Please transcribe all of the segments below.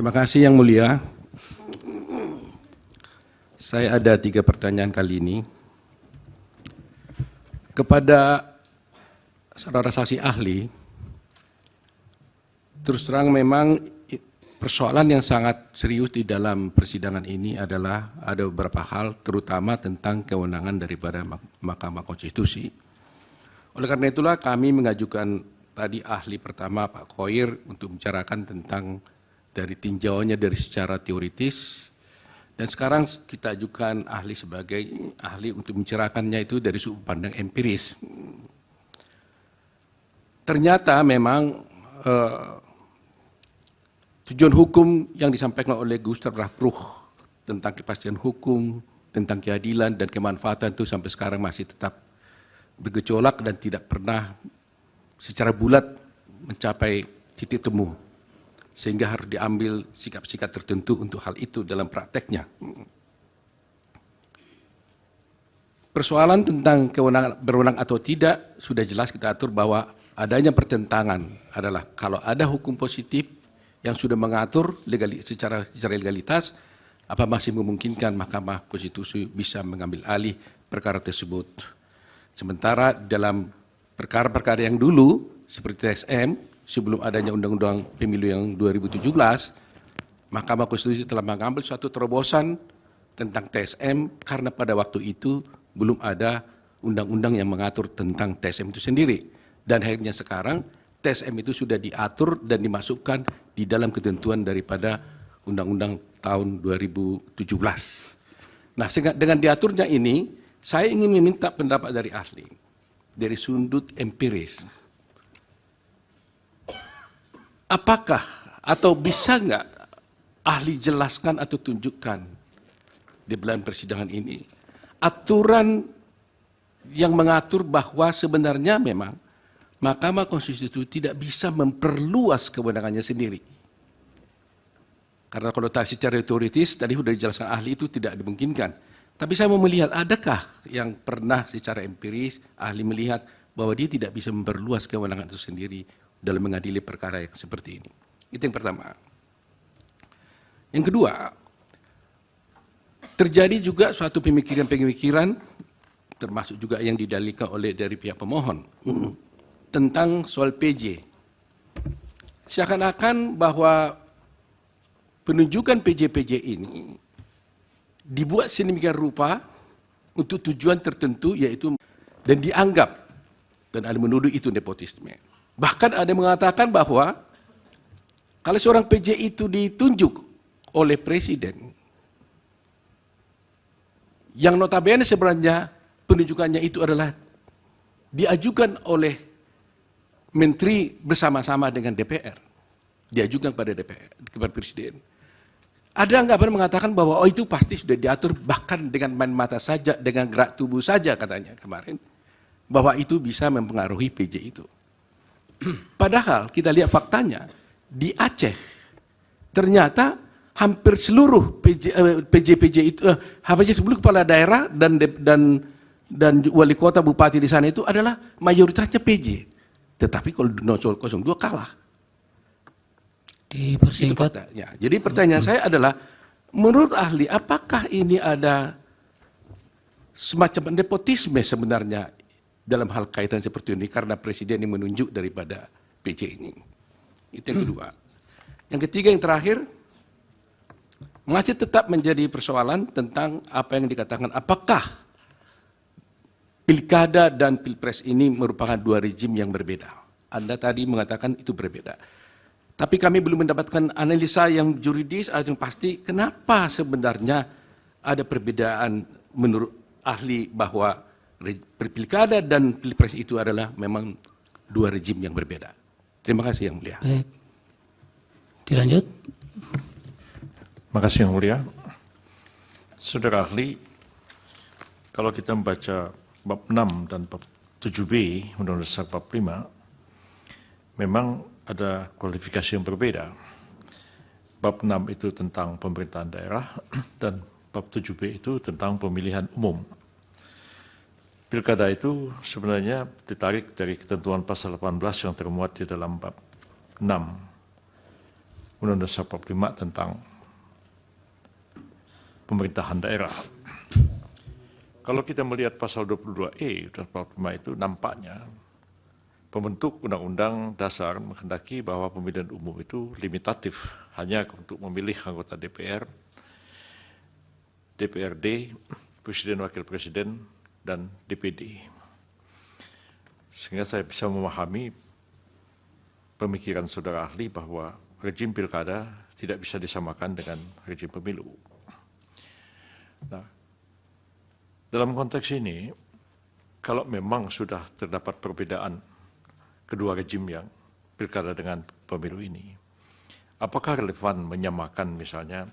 Terima kasih Yang Mulia. Saya ada 3 pertanyaan kali ini. Kepada saudara saksi ahli, terus terang memang persoalan yang sangat serius di dalam persidangan ini adalah ada beberapa hal, terutama tentang kewenangan daripada Mahkamah Konstitusi. Oleh karena itulah kami mengajukan tadi ahli pertama Pak Khoir untuk membicarakan tentang dari tinjauannya dari secara teoritis, dan sekarang kita ajukan ahli sebagai ahli untuk membicarakannya itu dari sudut pandang empiris. Ternyata memang tujuan hukum yang disampaikan oleh Gustav Raffruch tentang kepastian hukum, tentang keadilan dan kemanfaatan itu sampai sekarang masih tetap bergejolak dan tidak pernah secara bulat mencapai titik temu, sehingga harus diambil sikap-sikap tertentu untuk hal itu dalam prakteknya. Persoalan tentang kewenangan berwenang atau tidak sudah jelas kita atur bahwa adanya pertentangan adalah kalau ada hukum positif yang sudah mengatur secara legalitas, apa masih memungkinkan Mahkamah Konstitusi bisa mengambil alih perkara tersebut. Sementara dalam perkara-perkara yang dulu seperti TSM, sebelum adanya Undang-Undang Pemilu yang 2017, Mahkamah Konstitusi telah mengambil suatu terobosan tentang TSM karena pada waktu itu belum ada undang-undang yang mengatur tentang TSM itu sendiri. Dan akhirnya sekarang TSM itu sudah diatur dan dimasukkan di dalam ketentuan daripada Undang-Undang tahun 2017. Nah, dengan diaturnya ini, saya ingin meminta pendapat dari ahli, dari sudut empiris. Apakah atau bisa nggak ahli jelaskan atau tunjukkan di dalam persidangan ini aturan yang mengatur bahwa sebenarnya memang Mahkamah Konstitusi tidak bisa memperluas kewenangannya sendiri. Karena konotasi secara teoritis tadi sudah dijelaskan ahli itu tidak dimungkinkan. Tapi saya mau melihat adakah yang pernah secara empiris ahli melihat bahwa dia tidak bisa memperluas kewenangan itu sendiri dalam mengadili perkara yang seperti ini. Itu yang pertama. Yang kedua, terjadi juga suatu pemikiran-pemikiran termasuk juga yang didalilkan oleh dari pihak pemohon tentang soal PJ. Seakan-akan bahwa penunjukan PJ-PJ ini dibuat sedemikian rupa untuk tujuan tertentu, yaitu dan dianggap dan ada menuduh itu nepotisme. Bahkan ada yang mengatakan bahwa kalau seorang PJ itu ditunjuk oleh presiden, yang notabene sebenarnya penunjukannya itu adalah diajukan oleh menteri bersama-sama dengan DPR, diajukan kepada DPR, kepada presiden. Ada anggapan mengatakan bahwa oh itu pasti sudah diatur bahkan dengan main mata saja, dengan gerak tubuh saja katanya kemarin, bahwa itu bisa mempengaruhi PJ itu. Padahal kita lihat faktanya, di Aceh ternyata hampir seluruh PJ itu, hampir seluruh kepala daerah dan wali kota bupati di sana itu adalah mayoritasnya PJ. Tetapi kalau 02 kalah. Dipersingkat. Ya, jadi pertanyaan saya adalah, menurut ahli, apakah ini ada semacam nepotisme sebenarnya dalam hal kaitan seperti ini karena presiden yang menunjuk daripada PJ ini? Itu yang kedua. Yang ketiga, yang terakhir, masih tetap menjadi persoalan tentang apa yang dikatakan apakah pilkada dan pilpres ini merupakan 2 rezim yang berbeda. Anda tadi mengatakan itu berbeda. Tapi kami belum mendapatkan analisa yang juridis atau yang pasti kenapa sebenarnya ada perbedaan menurut ahli bahwa pilkada dan pilpres itu adalah memang 2 rezim yang berbeda. Terima kasih Yang Mulia. Baik. Dilanjut. Terima kasih Yang Mulia. Saudara ahli, kalau kita membaca bab 6 dan bab 7b Undang-Undang Dasar 45, memang ada kualifikasi yang berbeda. Bab 6 itu tentang pemerintahan daerah dan bab 7b itu tentang pemilihan umum. Pilkada itu sebenarnya ditarik dari ketentuan pasal 18 yang termuat di dalam bab 6. Undang-Undang Dasar 45 tentang pemerintahan daerah. Kalau kita melihat pasal 22E dan 45 itu nampaknya pembentuk Undang-Undang Dasar menghendaki bahwa pemilihan umum itu limitatif, hanya untuk memilih anggota DPR, DPRD, Presiden, Wakil Presiden, dan DPD. Sehingga saya bisa memahami pemikiran saudara ahli bahwa rejim pilkada tidak bisa disamakan dengan rejim pemilu. Nah, dalam konteks ini, kalau memang sudah terdapat perbedaan kedua rejim yang pilkada dengan pemilu ini, apakah relevan menyamakan misalnya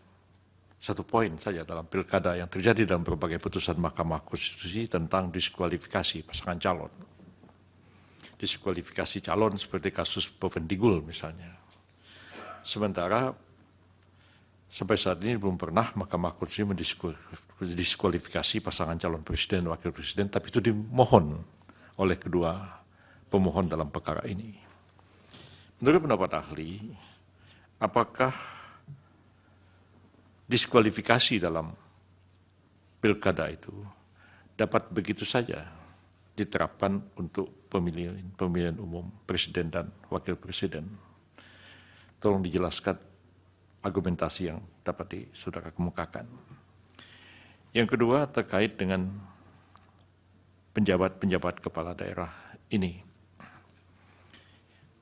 satu poin saja dalam pilkada yang terjadi dalam berbagai putusan Mahkamah Konstitusi tentang diskualifikasi pasangan calon. Diskualifikasi calon seperti kasus Bovendigul misalnya. Sementara sampai saat ini belum pernah Mahkamah Konstitusi mendiskualifikasi pasangan calon presiden dan wakil presiden, tapi itu dimohon oleh kedua pemohon dalam perkara ini. Menurut pendapat ahli, apakah diskualifikasi dalam pilkada itu dapat begitu saja diterapkan untuk pemilihan umum presiden dan wakil presiden? Tolong dijelaskan argumentasi yang dapat saudara kemukakan. Yang kedua terkait dengan penjabat-penjabat kepala daerah ini.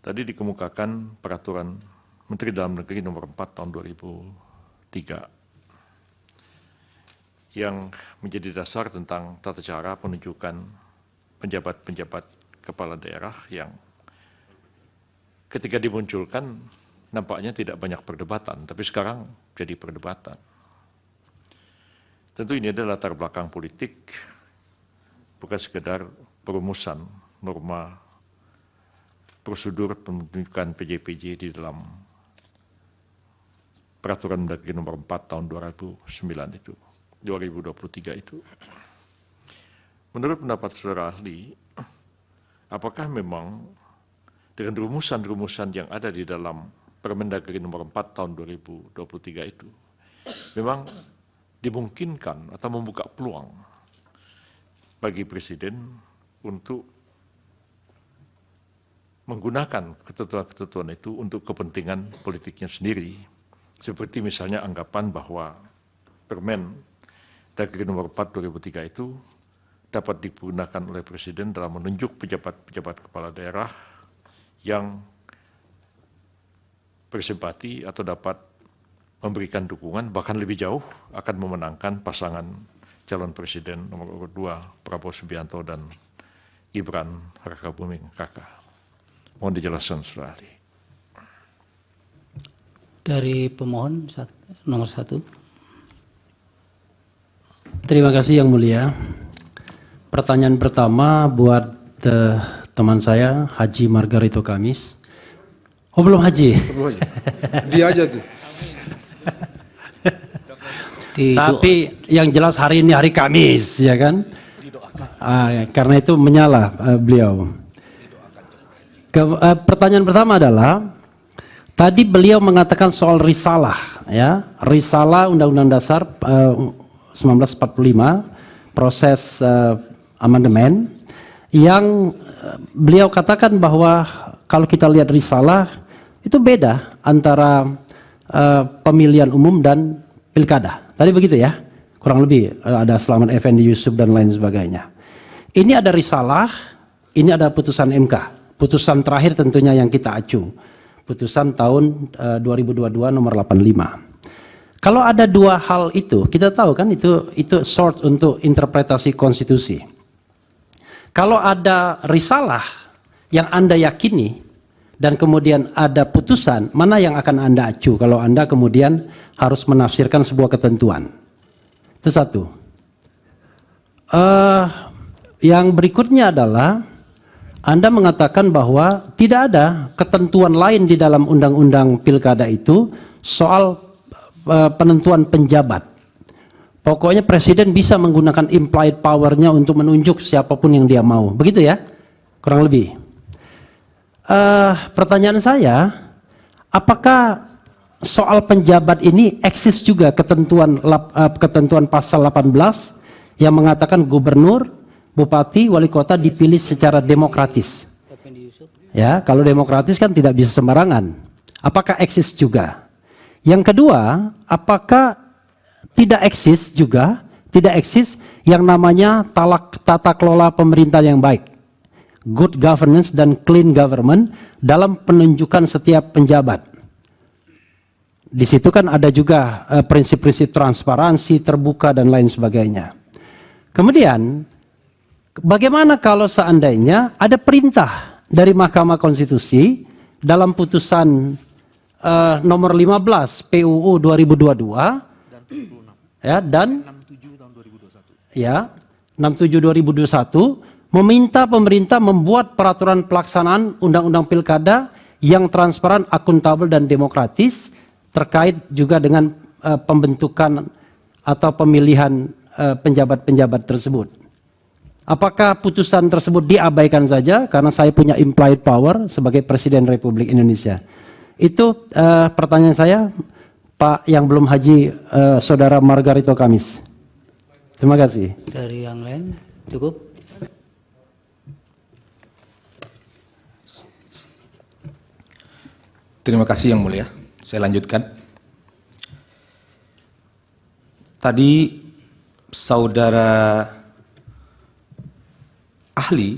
Tadi dikemukakan peraturan Menteri Dalam Negeri nomor 4 tahun 2003 yang menjadi dasar tentang tata cara penunjukan penjabat-penjabat kepala daerah yang ketika dimunculkan nampaknya tidak banyak perdebatan, tapi sekarang jadi perdebatan. Tentu ini adalah latar belakang politik, bukan sekedar perumusan norma prosedur penunjukan PJ-PJ di dalam Peraturan Mendagri nomor 4 tahun 2023 itu. Menurut pendapat saudara ahli, apakah memang dengan rumusan-rumusan yang ada di dalam Permendagri nomor 4 tahun 2023 itu memang dimungkinkan atau membuka peluang bagi presiden untuk menggunakan ketentuan-ketentuan itu untuk kepentingan politiknya sendiri, seperti misalnya anggapan bahwa Permendagri nomor 4 2003 itu dapat digunakan oleh presiden dalam menunjuk pejabat-pejabat kepala daerah yang bersimpati atau dapat memberikan dukungan bahkan lebih jauh akan memenangkan pasangan calon presiden nomor urut 2 Prabowo Subianto dan Gibran Rakabuming Raka. Mohon dijelaskan saudara ahli. Dari pemohon nomor 1. Terima kasih Yang Mulia. Pertanyaan pertama buat teman saya Haji Margarito Kamis. Oh belum haji? Dia aja tuh. Tapi yang jelas hari ini hari Kamis, ya kan? Karena itu menyala beliau. Pertanyaan pertama adalah, tadi beliau mengatakan soal risalah, ya, risalah Undang-Undang Dasar 1945, proses amandemen, yang beliau katakan bahwa kalau kita lihat risalah, itu beda antara pemilihan umum dan pilkada. Tadi begitu ya, kurang lebih ada Selamat Effendi Yusuf dan lain sebagainya. Ini ada risalah, ini ada putusan MK. Putusan terakhir tentunya yang kita acu. Putusan tahun 2022 nomor 85. Kalau ada dua hal itu, kita tahu kan itu short untuk interpretasi konstitusi. Kalau ada risalah yang Anda yakini, dan kemudian ada putusan, mana yang akan Anda acu kalau Anda kemudian harus menafsirkan sebuah ketentuan? Itu satu. Yang berikutnya adalah Anda mengatakan bahwa tidak ada ketentuan lain di dalam undang-undang pilkada itu soal penentuan penjabat. Pokoknya presiden bisa menggunakan implied power-nya untuk menunjuk siapapun yang dia mau. Begitu ya? Kurang lebih. Pertanyaan saya, apakah soal penjabat ini eksis juga ketentuan pasal 18 yang mengatakan gubernur, bupati, wali kota dipilih secara demokratis. Ya, kalau demokratis kan tidak bisa sembarangan. Apakah eksis juga? Yang kedua, apakah tidak eksis juga, tidak eksis yang namanya tata kelola pemerintahan yang baik, good governance dan clean government dalam penunjukan setiap penjabat. Di situ kan ada juga prinsip-prinsip transparansi, terbuka dan lain sebagainya. Kemudian, bagaimana kalau seandainya ada perintah dari Mahkamah Konstitusi dalam putusan nomor 15 PUU 2022 ya, dan 67 2021 meminta pemerintah membuat peraturan pelaksanaan Undang-Undang Pilkada yang transparan, akuntabel dan demokratis terkait juga dengan pembentukan atau pemilihan penjabat-penjabat tersebut. Apakah putusan tersebut diabaikan saja karena saya punya implied power sebagai Presiden Republik Indonesia? Itu pertanyaan saya, Pak yang belum haji, Saudara Margarito Kamis. Terima kasih. Dari yang lain cukup. Terima kasih Yang Mulia. Saya lanjutkan. Tadi saudara ahli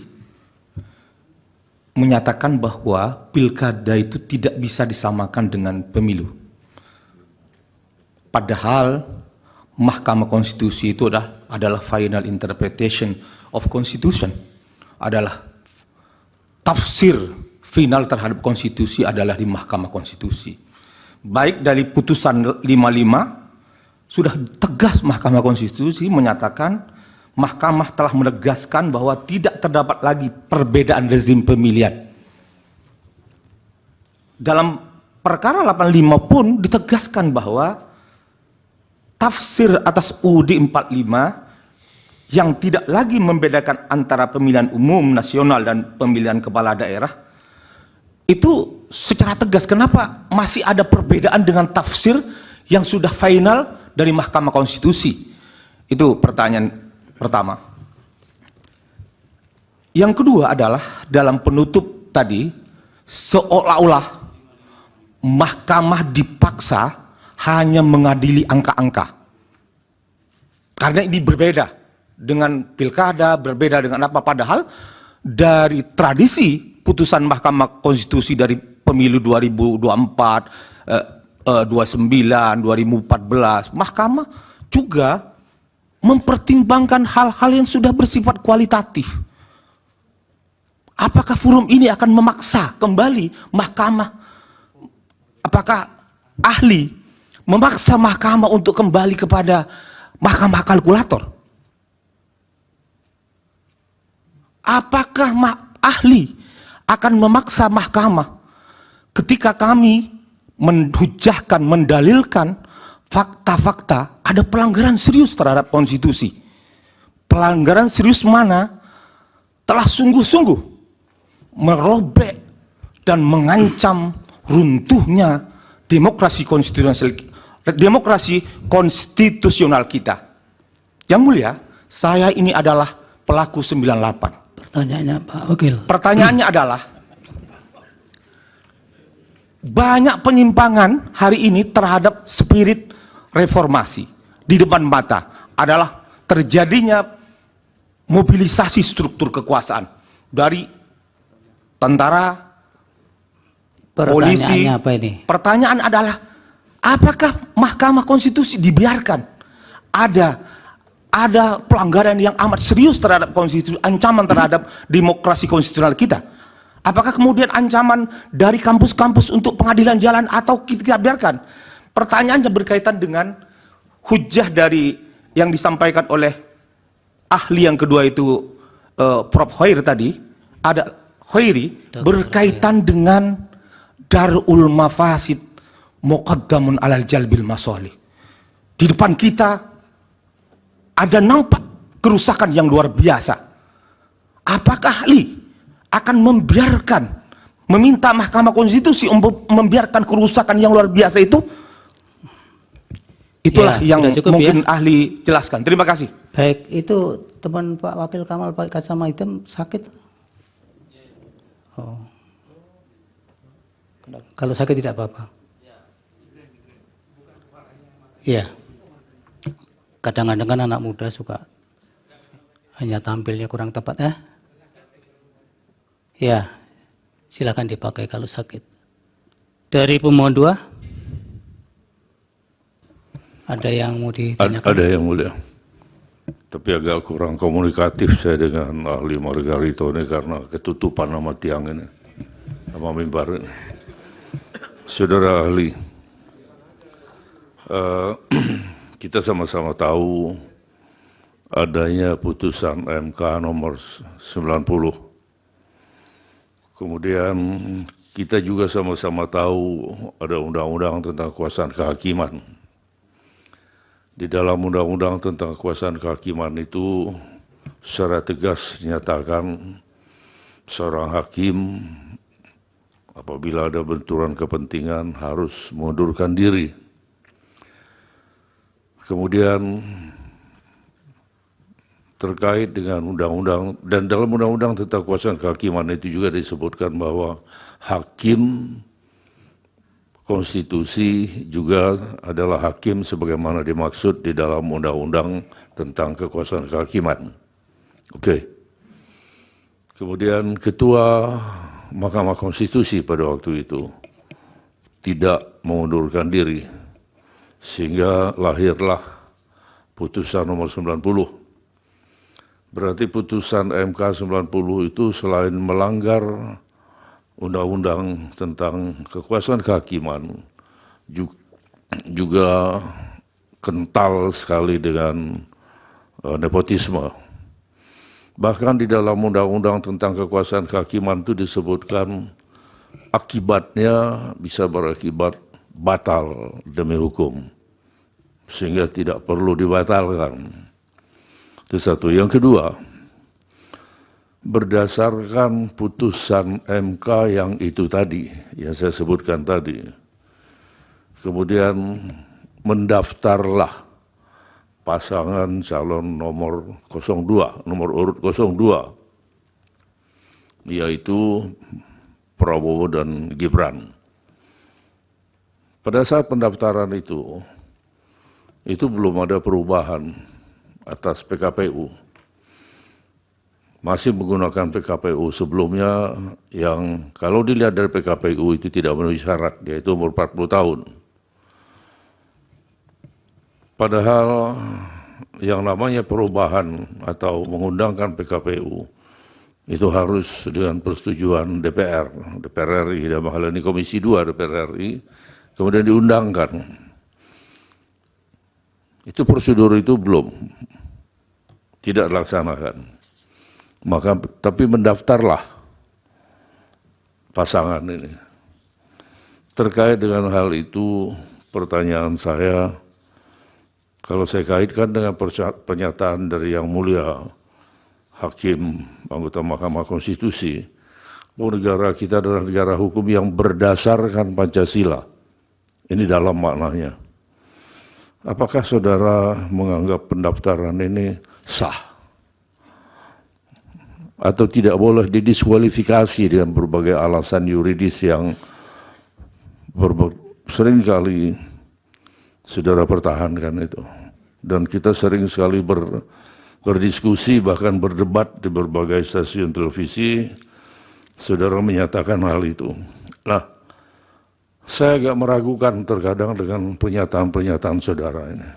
menyatakan bahwa pilkada itu tidak bisa disamakan dengan pemilu. Padahal Mahkamah Konstitusi itu adalah final interpretation of Constitution, adalah tafsir final terhadap konstitusi adalah di Mahkamah Konstitusi. Baik dari putusan 55 sudah tegas Mahkamah Konstitusi menyatakan Mahkamah telah menegaskan bahwa tidak terdapat lagi perbedaan rezim pemilihan. Dalam perkara 85 pun ditegaskan bahwa tafsir atas UUD 45 yang tidak lagi membedakan antara pemilihan umum nasional dan pemilihan kepala daerah itu secara tegas. Kenapa masih ada perbedaan dengan tafsir yang sudah final dari Mahkamah Konstitusi? Itu pertanyaan pertama. Yang kedua adalah dalam penutup tadi seolah-olah Mahkamah dipaksa hanya mengadili angka-angka. Karena ini berbeda dengan pilkada, berbeda dengan apa, padahal dari tradisi putusan Mahkamah Konstitusi dari pemilu 2024, 29, 2014, Mahkamah juga mempertimbangkan hal-hal yang sudah bersifat kualitatif. Apakah forum ini akan memaksa kembali Mahkamah? Apakah ahli memaksa Mahkamah untuk kembali kepada Mahkamah kalkulator? Apakah ahli akan memaksa Mahkamah ketika kami menhujahkan, mendalilkan fakta-fakta ada pelanggaran serius terhadap konstitusi? Pelanggaran serius mana telah sungguh-sungguh merobek dan mengancam runtuhnya demokrasi konstitusional kita. Yang Mulia, saya ini adalah pelaku 98. Pertanyaannya Pak Wakil. Pertanyaannya adalah banyak penyimpangan hari ini terhadap spirit reformasi di depan mata adalah terjadinya mobilisasi struktur kekuasaan dari tentara, polisi. Pertanyaannya apa ini? Pertanyaan adalah apakah Mahkamah Konstitusi dibiarkan ada pelanggaran yang amat serius terhadap konstitusi, ancaman terhadap demokrasi konstitusional kita? Apakah kemudian ancaman dari kampus-kampus untuk pengadilan jalan atau kita biarkan? Pertanyaannya berkaitan dengan hujah dari yang disampaikan oleh ahli yang kedua itu Prof. Khair tadi, ada Khairi berkaitan dengan darul mafasid muqaddamun alal jalbil masolih. Di depan kita ada nampak kerusakan yang luar biasa. Apakah ahli akan membiarkan meminta Mahkamah Konstitusi untuk membiarkan kerusakan yang luar biasa itu? Itulah Ya, yang sudah cukup, mungkin ahli jelaskan. Terima kasih. Baik, itu teman Pak Wakil Kamal pakai kacamata hitam sakit? Oh. Kalau sakit tidak apa-apa. Iya. Kadang-kadang kan anak muda suka hanya tampilnya kurang tepat. Ya, silakan dipakai kalau sakit. Dari pemohon 2, ada yang mau ditanyakan? Ada yang mulia. Tapi agak kurang komunikatif saya dengan ahli Margarito ini karena ketutupan nama tiang ini, nama mimbar ini. Saudara ahli, kita sama-sama tahu adanya putusan MK nomor 90. Kemudian kita juga sama-sama tahu ada undang-undang tentang kekuasaan kehakiman. Di dalam undang-undang tentang kekuasaan kehakiman itu secara tegas dinyatakan seorang hakim apabila ada benturan kepentingan harus mengundurkan diri. Kemudian terkait dengan undang-undang, dan dalam undang-undang tentang kekuasaan kehakiman itu juga disebutkan bahwa hakim konstitusi juga adalah hakim sebagaimana dimaksud di dalam undang-undang tentang kekuasaan kehakiman. Oke. Kemudian ketua Mahkamah Konstitusi pada waktu itu tidak mengundurkan diri, sehingga lahirlah putusan nomor 90. Berarti putusan MK 90 itu selain melanggar undang-undang tentang kekuasaan kehakiman, juga kental sekali dengan nepotisme. Bahkan di dalam undang-undang tentang kekuasaan kehakiman itu disebutkan akibatnya bisa berakibat batal demi hukum, sehingga tidak perlu dibatalkan. Itu satu. Yang kedua, berdasarkan putusan MK yang itu tadi, yang saya sebutkan tadi, kemudian mendaftarlah pasangan calon nomor 02, nomor urut 02, yaitu Prabowo dan Gibran. Pada saat pendaftaran itu belum ada perubahan atas PKPU. Masih menggunakan PKPU sebelumnya yang kalau dilihat dari PKPU itu tidak memenuhi syarat, yaitu umur 40 tahun. Padahal yang namanya perubahan atau mengundangkan PKPU itu harus dengan persetujuan DPR RI, dalam hal ini Komisi 2 DPR RI, kemudian diundangkan. Itu prosedur itu belum, tidak dilaksanakan. Maka tapi mendaftarlah pasangan ini. Terkait dengan hal itu, pertanyaan saya, kalau saya kaitkan dengan pernyataan dari Yang Mulia Hakim anggota Mahkamah Konstitusi, bahwa negara kita adalah negara hukum yang berdasarkan Pancasila. Ini dalam maknanya. Apakah saudara menganggap pendaftaran ini sah? Atau tidak boleh didiskualifikasi dengan berbagai alasan yuridis yang seringkali saudara pertahankan itu. Dan kita sering sekali berdiskusi, bahkan berdebat di berbagai stasiun televisi, saudara menyatakan hal itu. Nah, saya agak meragukan terkadang dengan pernyataan-pernyataan saudara ini,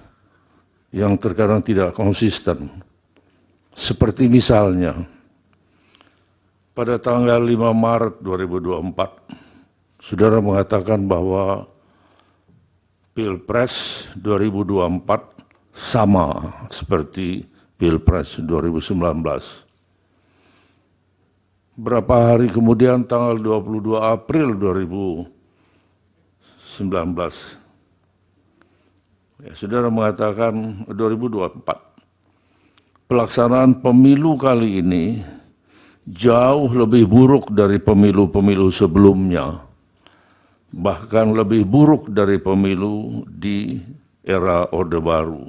yang terkadang tidak konsisten. Seperti misalnya, pada tanggal 5 Maret 2024, saudara mengatakan bahwa Pilpres 2024 sama seperti Pilpres 2019. Berapa hari kemudian, tanggal 22 April 2019, saudara mengatakan 2024, pelaksanaan pemilu kali ini jauh lebih buruk dari pemilu-pemilu sebelumnya, bahkan lebih buruk dari pemilu di era Orde Baru.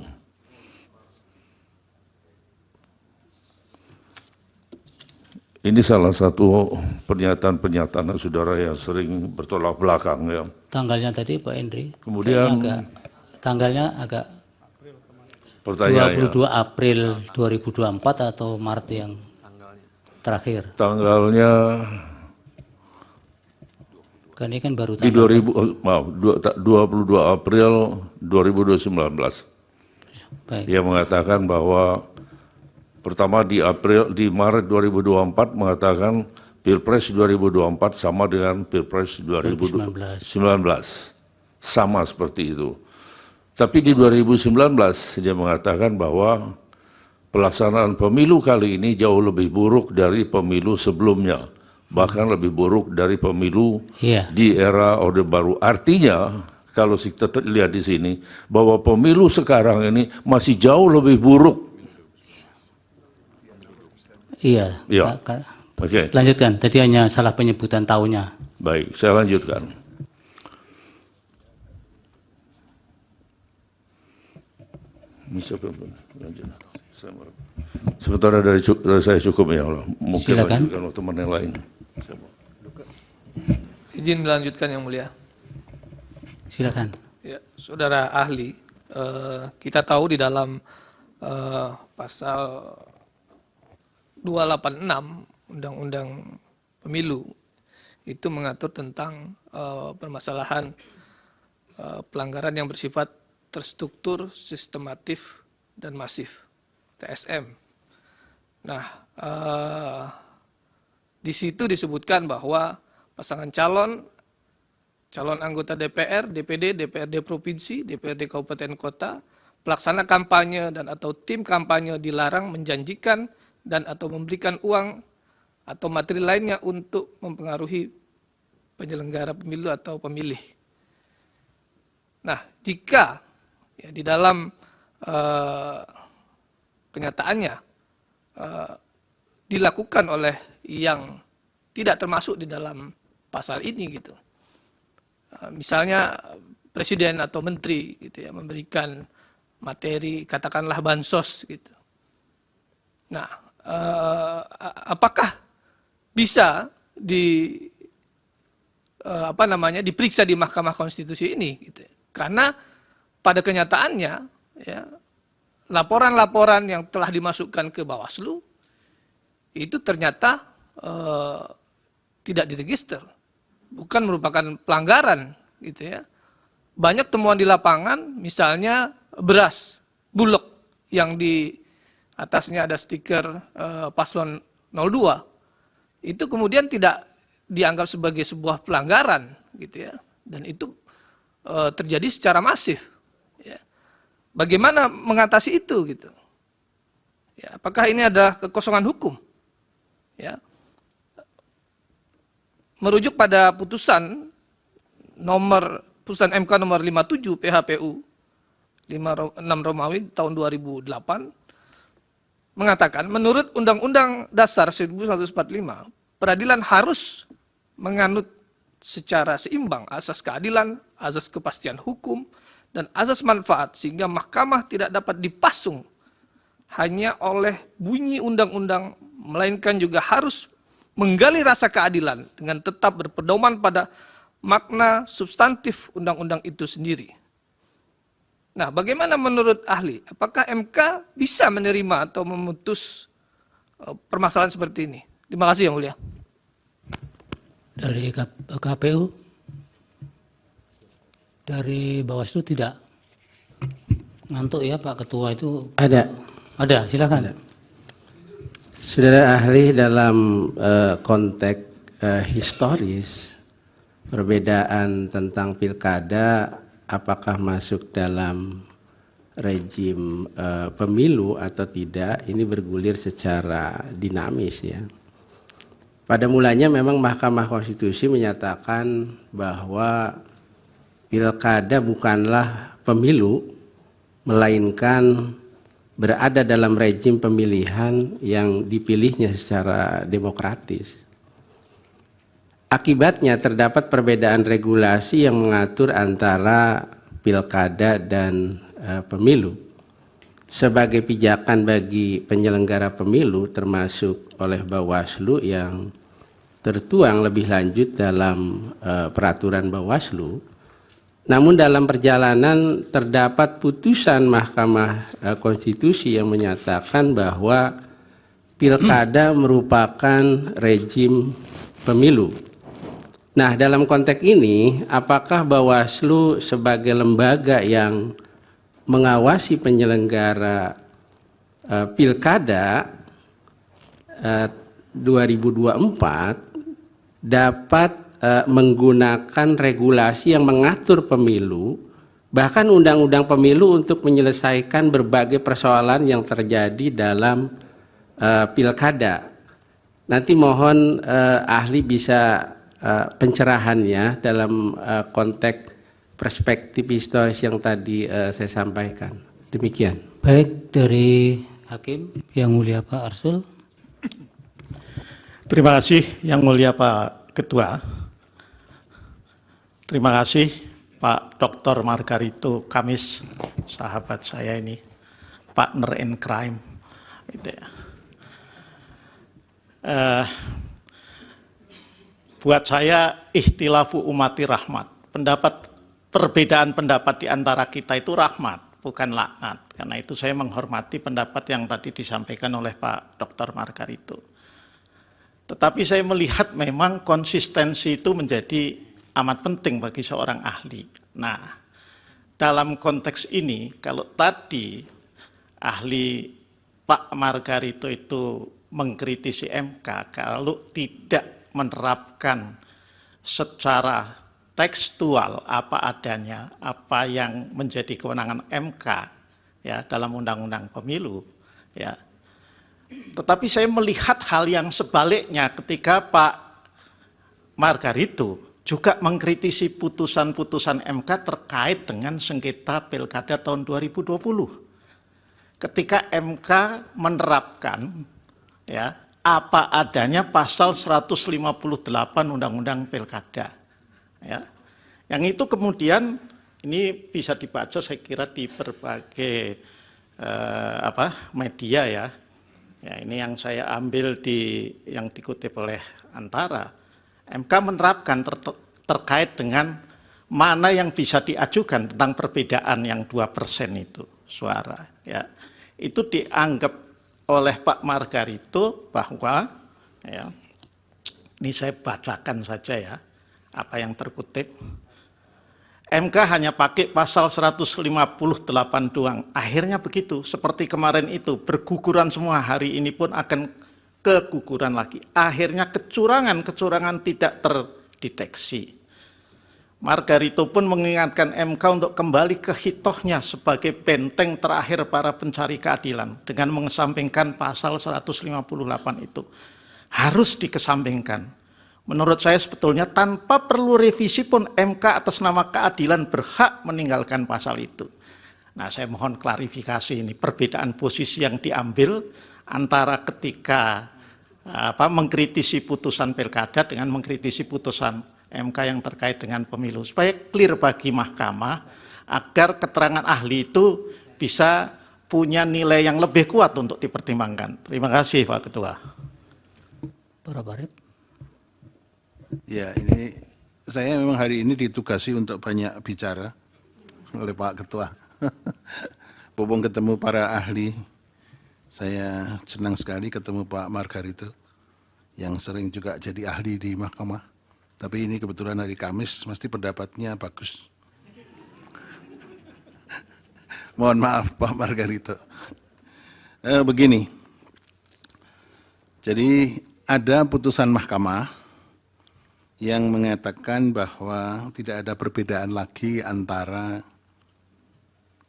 Ini salah satu pernyataan-pernyataan saudara yang sering bertolak belakang ya. Tanggalnya tadi Pak Hendri. Kemudian Tanggalnya agak pertanyaannya, 22 April 2024 atau Maret yang terakhir. tanggalnya Kan ini kan baru di 22 April 2019. Baik. Dia mengatakan bahwa pertama di Maret 2024 mengatakan Pilpres 2024 sama dengan Pilpres 2019. Sama seperti itu. Tapi di 2019 dia mengatakan bahwa pelaksanaan pemilu kali ini jauh lebih buruk dari pemilu sebelumnya. Bahkan lebih buruk dari pemilu di era Orde Baru. Artinya, kalau kita lihat di sini, bahwa pemilu sekarang ini masih jauh lebih buruk. Iya. Iya. Pak. Oke. Lanjutkan. Tadi hanya salah penyebutan tahunnya. Baik, saya lanjutkan. Sementara dari saya cukup ya Allah. Mungkin Silakan. lanjutkan waktu teman yang lain. Izin melanjutkan yang mulia. Silakan. Ya, saudara ahli, kita tahu di dalam pasal 286 Undang-Undang Pemilu itu mengatur tentang permasalahan pelanggaran yang bersifat terstruktur, sistematif, dan masif (TSM). Nah, di situ disebutkan bahwa pasangan calon anggota DPR, DPD, DPRD provinsi, DPRD kabupaten kota, pelaksana kampanye dan atau tim kampanye dilarang menjanjikan dan atau memberikan uang atau materi lainnya untuk mempengaruhi penyelenggara pemilu atau pemilih. Nah, jika ya, di dalam kenyataannya dilakukan oleh yang tidak termasuk di dalam pasal ini gitu, misalnya presiden atau menteri gitu ya memberikan materi katakanlah bansos gitu. Nah, apakah bisa diperiksa di Mahkamah Konstitusi ini gitu ya? Karena pada kenyataannya ya, laporan-laporan yang telah dimasukkan ke Bawaslu itu ternyata tidak diregister, bukan merupakan pelanggaran gitu ya. Banyak temuan di lapangan, misalnya beras Bulog yang di atasnya ada stiker paslon 02, itu kemudian tidak dianggap sebagai sebuah pelanggaran gitu ya, dan itu terjadi secara masif. Ya. Bagaimana mengatasi itu gitu? Ya, apakah ini ada kekosongan hukum? Ya. Merujuk pada putusan MK nomor 57 PHPU 56 Romawi tahun 2008 mengatakan menurut Undang-Undang Dasar 1945 peradilan harus menganut secara seimbang asas keadilan, asas kepastian hukum, dan asas manfaat sehingga mahkamah tidak dapat dipasung hanya oleh bunyi undang-undang melainkan juga harus menggali rasa keadilan dengan tetap berpedoman pada makna substantif undang-undang itu sendiri. Nah, bagaimana menurut ahli? Apakah MK bisa menerima atau memutus permasalahan seperti ini? Terima kasih Yang Mulia. Dari KPU, dari Bawaslu tidak. Ngantuk ya Pak Ketua itu? Ada, silakan. Saudara ahli, dalam konteks historis, perbedaan tentang pilkada apakah masuk dalam rejim pemilu atau tidak, ini bergulir secara dinamis ya. Pada mulanya memang Mahkamah Konstitusi menyatakan bahwa pilkada bukanlah pemilu, melainkan berada dalam rejim pemilihan yang dipilihnya secara demokratis. Akibatnya terdapat perbedaan regulasi yang mengatur antara pilkada dan pemilu. Sebagai pijakan bagi penyelenggara pemilu termasuk oleh Bawaslu yang tertuang lebih lanjut dalam peraturan Bawaslu. Namun dalam perjalanan terdapat putusan Mahkamah Konstitusi yang menyatakan bahwa pilkada merupakan rejim pemilu. Nah, dalam konteks ini, apakah Bawaslu sebagai lembaga yang mengawasi penyelenggara pilkada 2024 dapat menggunakan regulasi yang mengatur pemilu, bahkan undang-undang pemilu untuk menyelesaikan berbagai persoalan yang terjadi dalam pilkada. Nanti mohon ahli bisa pencerahannya dalam konteks perspektif historis yang tadi saya sampaikan. Demikian. Baik, dari Hakim yang mulia Pak Arsul. Terima kasih yang mulia Pak Ketua. Terima kasih Pak Dr. Margarito Kamis, sahabat saya ini, partner in crime. Gitu ya. Buat saya ikhtilafu umati rahmat. Perbedaan pendapat di antara kita itu rahmat, bukan laknat. Karena itu saya menghormati pendapat yang tadi disampaikan oleh Pak Dr. Margarito. Tetapi saya melihat memang konsistensi itu menjadi amat penting bagi seorang ahli. Nah, dalam konteks ini, kalau tadi ahli Pak Margarito itu mengkritisi MK, kalau tidak menerapkan secara tekstual apa adanya, apa yang menjadi kewenangan MK ya dalam undang-undang pemilu, ya. Tetapi saya melihat hal yang sebaliknya ketika Pak Margarito juga mengkritisi putusan-putusan MK terkait dengan sengketa pilkada tahun 2020. Ketika MK menerapkan ya apa adanya pasal 158 Undang-Undang Pilkada. Ya. Yang itu kemudian ini bisa dibaca saya kira di berbagai media ya. Ya, ini yang saya ambil yang dikutip oleh Antara. MK menerapkan terkait dengan mana yang bisa diajukan tentang perbedaan yang 2% itu suara. Ya. Itu dianggap oleh Pak Margarito bahwa, ya, ini saya bacakan saja ya, apa yang terkutip. MK hanya pakai pasal 158 doang. Akhirnya begitu, seperti kemarin itu, berguguran semua, hari ini pun akan keguguran lagi. Akhirnya kecurangan tidak terdeteksi. Margarito pun mengingatkan MK untuk kembali ke hitohnya sebagai benteng terakhir para pencari keadilan dengan mengesampingkan pasal 158 itu. Harus dikesampingkan. Menurut saya sebetulnya tanpa perlu revisi pun MK atas nama keadilan berhak meninggalkan pasal itu. Nah, saya mohon klarifikasi ini perbedaan posisi yang diambil antara ketika mengkritisi putusan pilkada dengan mengkritisi putusan MK yang terkait dengan pemilu, supaya clear bagi mahkamah agar keterangan ahli itu bisa punya nilai yang lebih kuat untuk dipertimbangkan. Terima kasih Pak Ketua. Pak Barep. Ya, ini saya memang hari ini ditugasi untuk banyak bicara oleh Pak Ketua. Bobong ketemu para ahli. Saya senang sekali ketemu Pak Margarito yang sering juga jadi ahli di mahkamah. Tapi ini kebetulan hari Kamis, mesti pendapatnya bagus. Mohon maaf Pak Margarito. Begini, jadi ada putusan mahkamah yang mengatakan bahwa tidak ada perbedaan lagi antara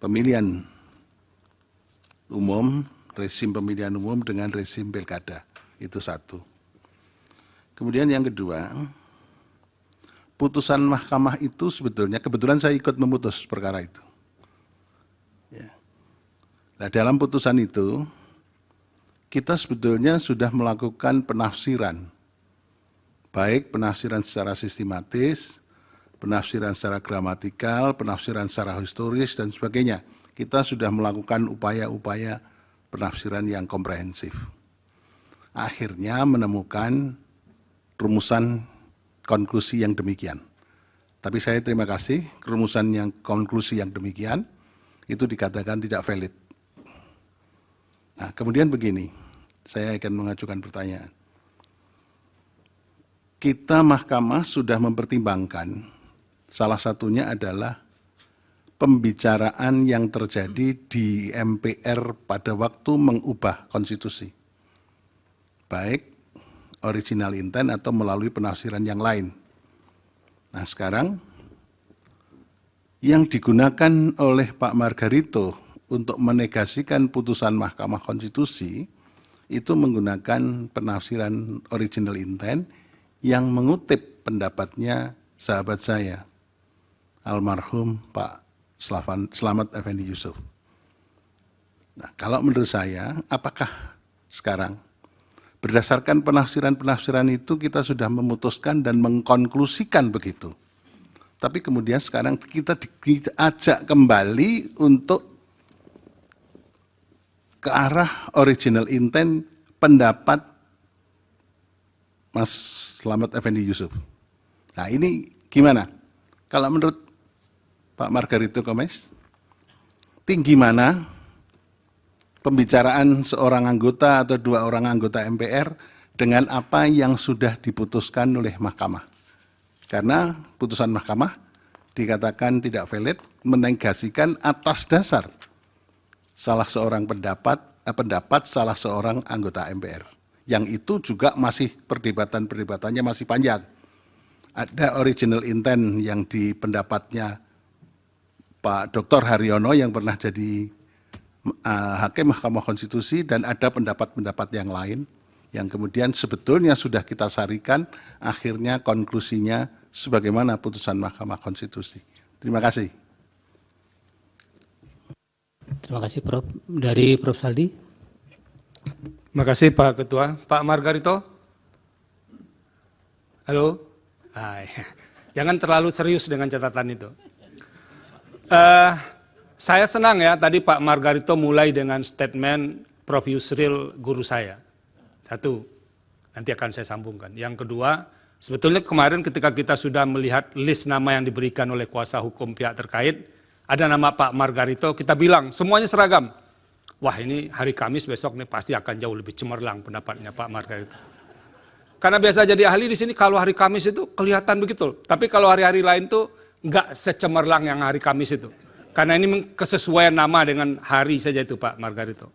pemilihan umum, rezim pemilihan umum dengan rezim pilkada. Itu satu. Kemudian yang kedua, putusan mahkamah itu sebetulnya, kebetulan saya ikut memutus perkara itu. Ya. Nah, dalam putusan itu, kita sebetulnya sudah melakukan penafsiran, baik penafsiran secara sistematis, penafsiran secara gramatikal, penafsiran secara historis, dan sebagainya. Kita sudah melakukan upaya-upaya penafsiran yang komprehensif. Akhirnya menemukan rumusan konklusi yang demikian. Tapi saya terima kasih, rumusan yang konklusi yang demikian itu dikatakan tidak valid. Nah, kemudian begini, saya akan mengajukan pertanyaan. Kita Mahkamah sudah mempertimbangkan, salah satunya adalah pembicaraan yang terjadi di MPR pada waktu mengubah konstitusi. Baik original intent atau melalui penafsiran yang lain. Nah, sekarang yang digunakan oleh Pak Margarito untuk menegasikan putusan Mahkamah Konstitusi itu menggunakan penafsiran original intent yang mengutip pendapatnya sahabat saya, almarhum Pak Slamet Effendi Yusuf. Nah, kalau menurut saya, apakah sekarang berdasarkan penafsiran-penafsiran itu kita sudah memutuskan dan mengkonklusikan begitu. Tapi kemudian sekarang kita diajak kembali untuk ke arah original intent pendapat Mas Slamet Effendi Yusuf. Nah, ini gimana? Kalau menurut Pak Margarito Komes, tinggi mana pembicaraan seorang anggota atau dua orang anggota MPR dengan apa yang sudah diputuskan oleh Mahkamah. Karena putusan Mahkamah dikatakan tidak valid, menegasikan atas dasar salah seorang pendapat salah seorang anggota MPR. Yang itu juga masih perdebatannya masih panjang. Ada original intent yang di pendapatnya Pak Dr. Haryono yang pernah jadi Hakim Mahkamah Konstitusi, dan ada pendapat-pendapat yang lain yang kemudian sebetulnya sudah kita sarikan, akhirnya konklusinya sebagaimana putusan Mahkamah Konstitusi. Terima kasih. Terima kasih Prof. Dari Prof. Saldi. Terima kasih Pak Ketua. Pak Margarito? Halo? Jangan terlalu serius dengan catatan itu. Saya senang ya, tadi Pak Margarito mulai dengan statement Prof. Yusril guru saya. Satu, nanti akan saya sambungkan. Yang kedua, sebetulnya kemarin ketika kita sudah melihat list nama yang diberikan oleh kuasa hukum pihak terkait, ada nama Pak Margarito, kita bilang semuanya seragam. Wah, ini hari Kamis besok nih pasti akan jauh lebih cemerlang pendapatnya Pak Margarito. Karena biasa jadi ahli di sini kalau hari Kamis itu kelihatan begitu. Tapi kalau hari-hari lain tuh nggak secemerlang yang hari Kamis itu. Karena ini kesesuaian nama dengan hari saja itu Pak Margarito.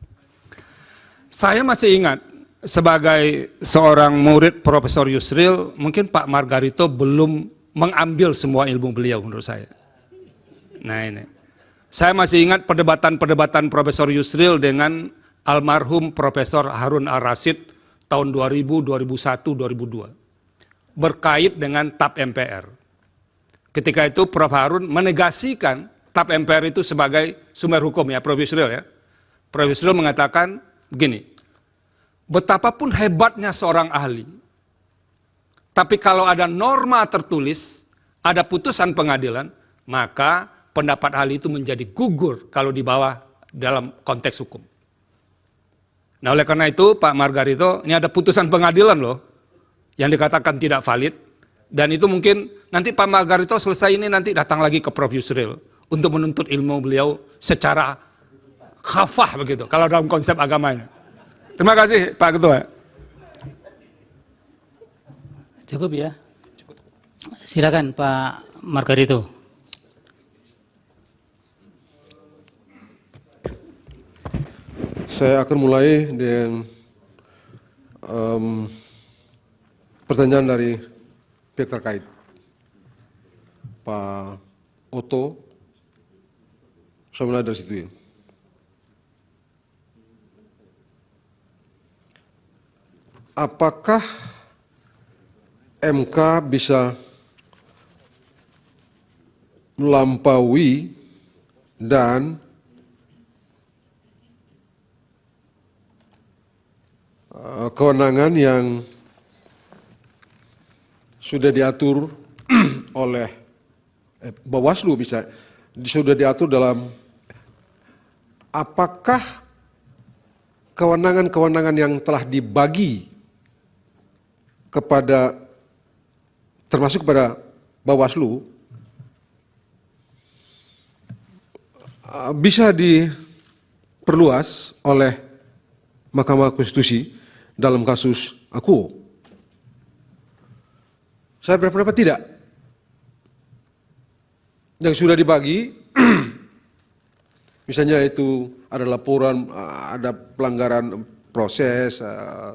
Saya masih ingat sebagai seorang murid Profesor Yusril, mungkin Pak Margarito belum mengambil semua ilmu beliau menurut saya. Nah ini, saya masih ingat perdebatan-perdebatan Profesor Yusril dengan almarhum Profesor Harun Ar-Rasyid tahun 2000, 2001, 2002. Berkait dengan TAP MPR. Ketika itu Prof. Harun menegasikan TAP MPR itu sebagai sumber hukum ya, Prof. Yusril ya. Prof. Yusril mengatakan begini, betapapun hebatnya seorang ahli, tapi kalau ada norma tertulis, ada putusan pengadilan, maka pendapat ahli itu menjadi gugur kalau dibawa dalam konteks hukum. Nah oleh karena itu Pak Margarito, ini ada putusan pengadilan loh, yang dikatakan tidak valid, dan itu mungkin nanti Pak Margarito selesai ini nanti datang lagi ke Prof. Yusril untuk menuntut ilmu beliau secara khafah begitu, kalau dalam konsep agamanya. Terima kasih Pak Ketua. Cukup ya? Silakan Pak Margarito. Saya akan mulai dengan pertanyaan dari pihak terkait. Pak Oto, saya mulai dari situ ya. Apakah MK bisa melampaui dan kewenangan yang sudah diatur oleh Bawaslu, bisa sudah diatur dalam apakah kewenangan-kewenangan yang telah dibagi kepada, termasuk kepada Bawaslu, bisa diperluas oleh Mahkamah Konstitusi dalam kasus Akuo. Saya berpendapat tidak. Yang sudah dibagi, misalnya itu ada laporan, ada pelanggaran proses,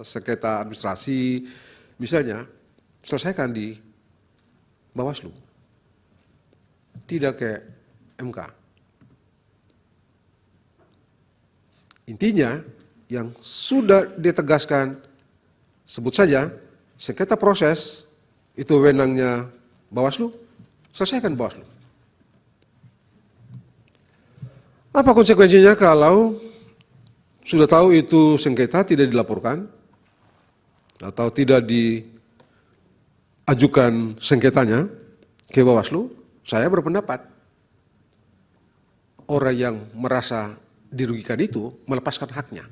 sengketa administrasi, misalnya, selesaikan di Bawaslu. Tidak ke MK. Intinya, yang sudah ditegaskan, sebut saja, sengketa proses, itu wewenangnya Bawaslu, selesaikan Bawaslu. Apa konsekuensinya kalau sudah tahu itu sengketa tidak dilaporkan atau tidak diajukan sengketanya ke Bawaslu? Saya berpendapat orang yang merasa dirugikan itu melepaskan haknya,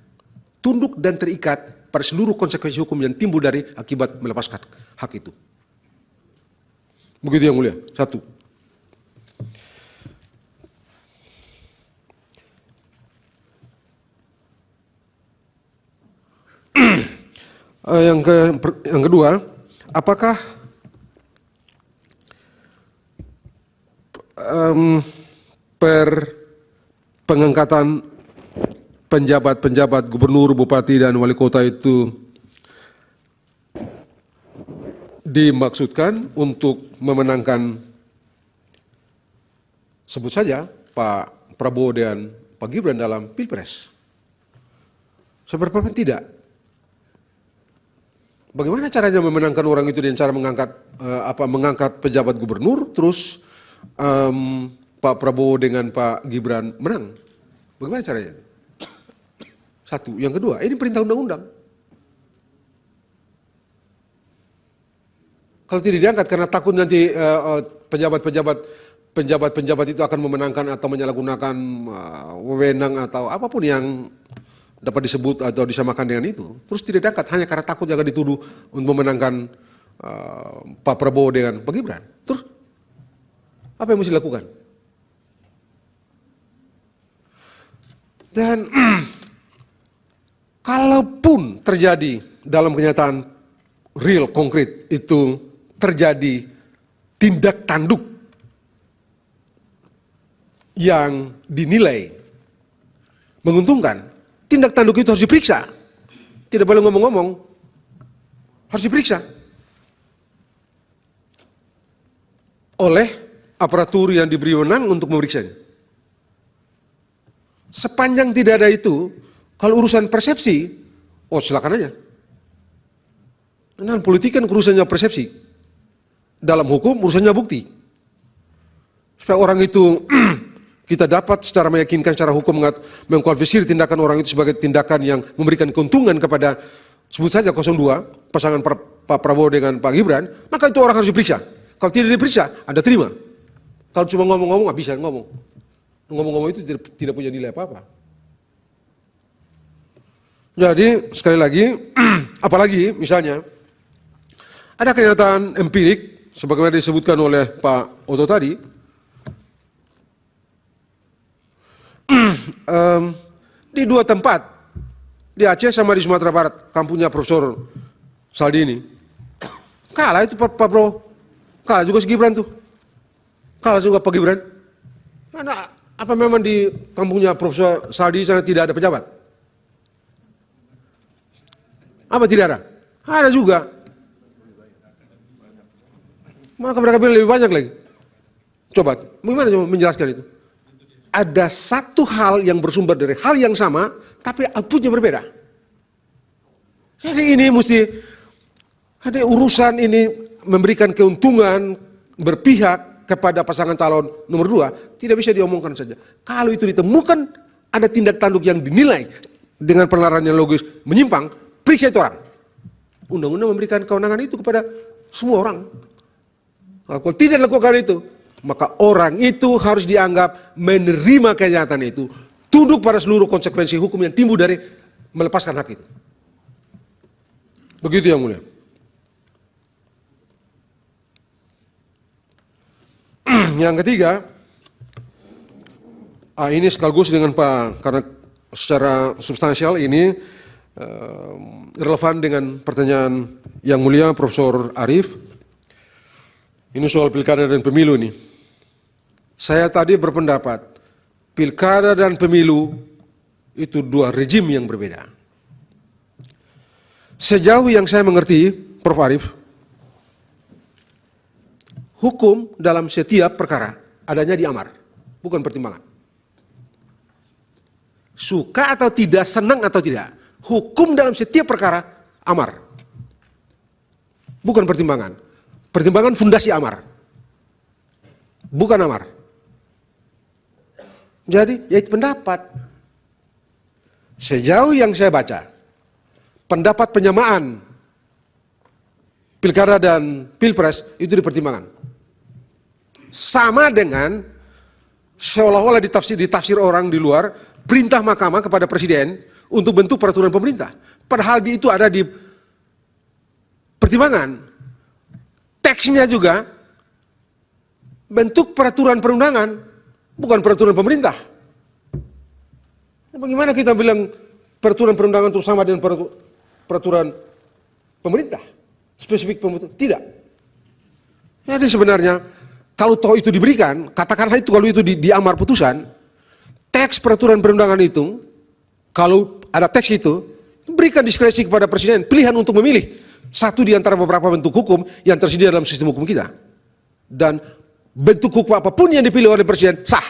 tunduk dan terikat pada seluruh konsekuensi hukum yang timbul dari akibat melepaskan hak itu. Begitu yang mulia. Satu. Yang kedua, apakah pengangkatan penjabat-penjabat gubernur, bupati, dan wali kota itu dimaksudkan untuk memenangkan, sebut saja, Pak Prabowo dan Pak Gibran dalam Pilpres? Saya berpendapat tidak. Bagaimana caranya memenangkan orang itu dengan cara mengangkat pejabat gubernur, terus Pak Prabowo dengan Pak Gibran menang? Bagaimana caranya? Satu. Yang kedua, ini perintah undang-undang. Kalau tidak diangkat karena takut nanti penjabat-penjabat itu akan memenangkan atau menyalahgunakan wewenang atau apapun yang dapat disebut atau disamakan dengan itu, terus tidak diangkat hanya karena takut akan dituduh untuk memenangkan Pak Prabowo dengan Pak Gibran. Terus apa yang mesti dilakukan? Dan kalaupun terjadi dalam kenyataan real, konkret, itu terjadi tindak tanduk yang dinilai menguntungkan, tindak tanduk itu harus diperiksa. Tidak boleh ngomong-ngomong, harus diperiksa oleh aparatur yang diberi wewenang untuk memeriksanya. Sepanjang tidak ada itu, kalau urusan persepsi, oh silakan aja. Nah, politik kan urusannya persepsi. Dalam hukum urusannya bukti. Supaya orang itu kita dapat secara meyakinkan secara hukum mengkualifikasi tindakan orang itu sebagai tindakan yang memberikan keuntungan kepada, sebut saja 02, pasangan Pak Prabowo dengan Pak Gibran, maka itu orang harus diperiksa. Kalau tidak diperiksa, Anda terima. Kalau cuma ngomong-ngomong, nggak bisa ngomong. Ngomong-ngomong itu tidak punya nilai apa-apa. Jadi, sekali lagi, apalagi misalnya, ada kenyataan empirik, sebagaimana disebutkan oleh Pak Oto tadi, di dua tempat, di Aceh sama di Sumatera Barat, kampungnya Profesor Saldi ini, kalah itu Pak Prabowo, kalah juga si Gibran tuh, kalah juga Pak Gibran. Mana, apa memang di kampungnya Profesor Saldi sana tidak ada pejabat? Apa tidak ada? Ada juga. Maka mereka bilang lebih banyak lagi. Coba, bagaimana coba menjelaskan itu? Ada satu hal yang bersumber dari hal yang sama, tapi outputnya berbeda. Jadi ini mesti ada urusan ini memberikan keuntungan berpihak kepada pasangan calon nomor 2, tidak bisa diomongkan saja. Kalau itu ditemukan ada tindak tanduk yang dinilai dengan penelaran yang logis menyimpang, periksa itu orang. Undang-undang memberikan kewenangan itu kepada semua orang. Kalau tidak dilakukan itu, maka orang itu harus dianggap menerima kenyataan itu, tunduk pada seluruh konsekuensi hukum yang timbul dari melepaskan hak itu. Begitu yang mulia. Yang ketiga, ini sekaligus dengan Pak, karena secara substansial ini relevan dengan pertanyaan yang mulia Profesor Arief. Ini soal pilkada dan pemilu ini. Saya tadi berpendapat, pilkada dan pemilu itu dua rejim yang berbeda. Sejauh yang saya mengerti, Prof. Arief, hukum dalam setiap perkara adanya di amar, bukan pertimbangan. Suka atau tidak, senang atau tidak, hukum dalam setiap perkara amar, bukan pertimbangan. Pertimbangan fundasi amar, bukan amar. Jadi, ya itu pendapat. Sejauh yang saya baca, pendapat penyamaan pilkada dan pilpres itu dipertimbangkan. Sama dengan seolah-olah ditafsir orang di luar, perintah mahkamah kepada presiden untuk bentuk peraturan pemerintah. Padahal itu ada di pertimbangan. Teksnya juga bentuk peraturan perundangan, bukan peraturan pemerintah. Bagaimana kita bilang peraturan perundangan itu sama dengan peraturan pemerintah? Spesifik pemerintah? Tidak. Jadi sebenarnya, kalau toh itu diberikan, katakanlah itu kalau itu di amar putusan, teks peraturan perundangan itu, kalau ada teks itu, berikan diskresi kepada presiden, pilihan untuk memilih satu di antara beberapa bentuk hukum yang tersedia dalam sistem hukum kita. Dan bentuk hukum apapun yang dipilih oleh presiden sah.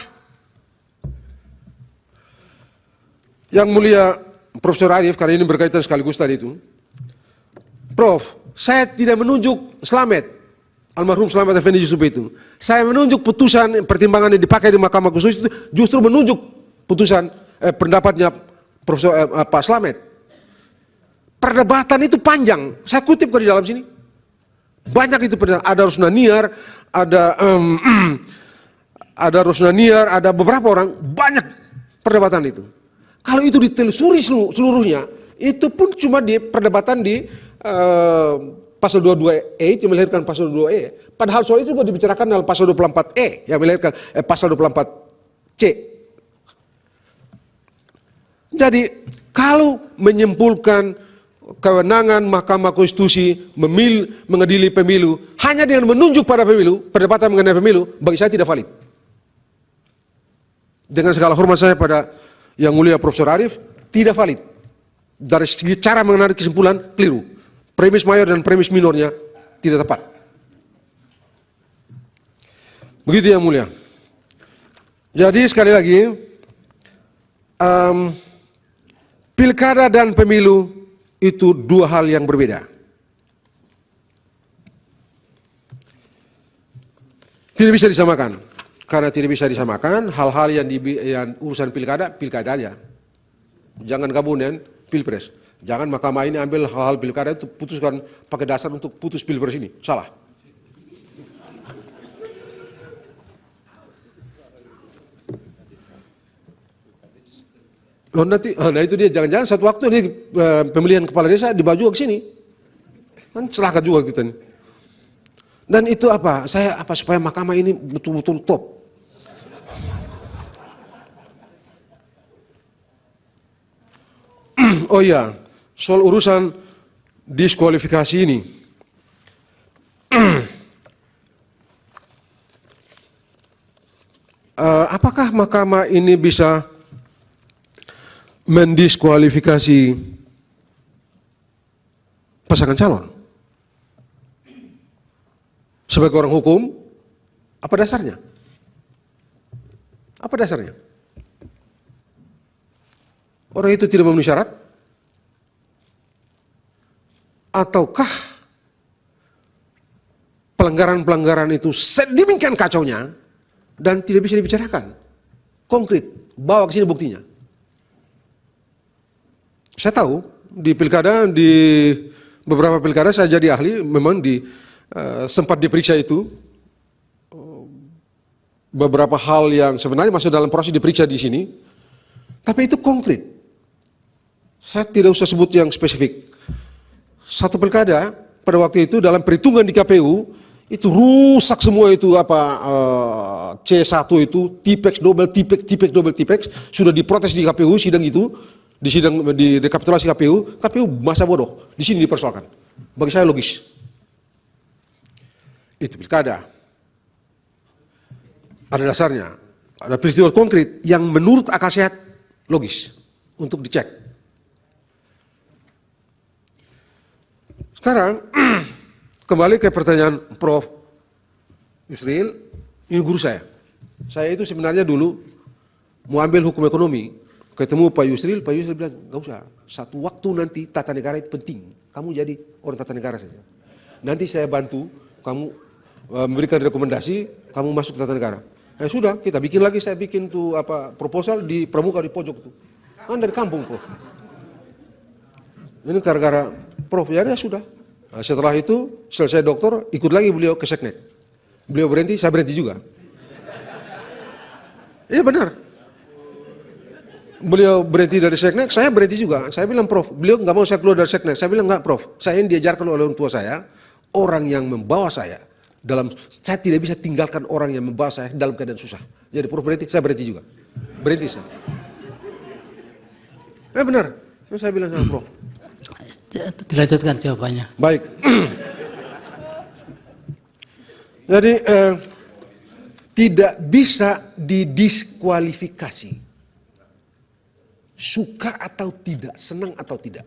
Yang mulia Profesor Arief, karena ini berkaitan sekaligus tadi itu, Prof, saya tidak menunjuk Slamet, almarhum Slamet Effendi Yusuf itu. Saya menunjuk putusan pertimbangan yang dipakai di Mahkamah Konstitusi itu justru menunjuk putusan pendapatnya Profesor Pak Slamet. Perdebatan itu panjang. Saya kutip di dalam sini. Banyak itu perdebatan. Ada Rusnaniar, ada Rusnaniar, ada beberapa orang. Banyak perdebatan itu. Kalau itu ditelusuri seluruhnya, itu pun cuma di perdebatan di pasal 22E itu melahirkan pasal 22E. Padahal soal itu juga dibicarakan dalam pasal 24E yang melahirkan pasal 24C. Jadi kalau menyimpulkan kewenangan Mahkamah Konstitusi mengadili pemilu hanya dengan menunjuk pada pemilu, perdebatan mengenai pemilu, bagi saya tidak valid. Dengan segala hormat saya pada yang mulia Profesor Arief, tidak valid. Dari segi cara menarik kesimpulan, keliru. Premis mayor dan premis minornya tidak tepat. Begitu yang mulia. Jadi sekali lagi, pilkada dan pemilu itu dua hal yang berbeda. Tidak bisa disamakan. Karena tidak bisa disamakan, hal-hal yang urusan pilkada, pilkada aja. Jangan gabung dengan pilpres. Jangan mahkamah ini ambil hal-hal pilkada itu putuskan pakai dasar untuk putus pilpres ini. Salah. Oh, nanti, nah itu dia, jangan-jangan satu waktu ini pemilihan kepala desa dibawa juga ke sini. Kan celaka juga kita nih. Dan itu apa? Saya supaya mahkamah ini betul-betul top. Oh iya, soal urusan diskualifikasi ini. Apakah mahkamah ini bisa mendiskualifikasi pasangan calon? Sebagai orang hukum, apa dasarnya? Apa dasarnya? Orang itu tidak memenuhi syarat? Ataukah pelanggaran-pelanggaran itu sedemikian kacaunya dan tidak bisa dibicarakan? Konkret, bawa ke sini buktinya. Saya tahu di pilkada, di beberapa pilkada saya jadi ahli, memang sempat diperiksa itu. Beberapa hal yang sebenarnya masuk dalam proses diperiksa di sini, tapi itu konkret. Saya tidak usah sebut yang spesifik. Satu pilkada pada waktu itu dalam perhitungan di KPU itu rusak semua itu C1 itu tipex double tipex sudah diprotes di KPU sidang itu, di sidang di rekapitulasi KPU masa bodoh di sini dipersoalkan. Bagi saya logis. Itu pilkada. Ada dasarnya, ada peristiwa konkret yang menurut akal sehat logis untuk dicek. Sekarang kembali ke pertanyaan Prof. Yusril, ini guru saya. Saya itu sebenarnya dulu mau ambil hukum ekonomi, ketemu Pak Yusril bilang, nggak usah, satu waktu nanti tata negara itu penting, kamu jadi orang tata negara saja. Nanti saya bantu, kamu memberikan rekomendasi, kamu masuk tata negara. Ya sudah, kita bikin lagi, saya bikin tuh proposal di pramuka di pojok tuh. Kan dari kampung, Prof. Ini gara-gara Prof, ya sudah. Nah, setelah itu selesai doktor, ikut lagi beliau ke Seknek. Beliau berhenti, saya berhenti juga. Iya benar. Beliau berhenti dari Seknek, saya berhenti juga. Saya bilang, Prof, beliau nggak mau saya keluar dari Seknek. Saya bilang, nggak, Prof, saya yang diajarkan oleh orang tua saya, orang yang membawa saya saya tidak bisa tinggalkan orang yang membawa saya dalam keadaan susah. Jadi Prof berhenti, saya berhenti juga. Berhenti saya. Benar. Saya bilang sama Prof. Dilanjutkan jawabannya. Baik. Jadi tidak bisa didiskualifikasi. Suka atau tidak, senang atau tidak.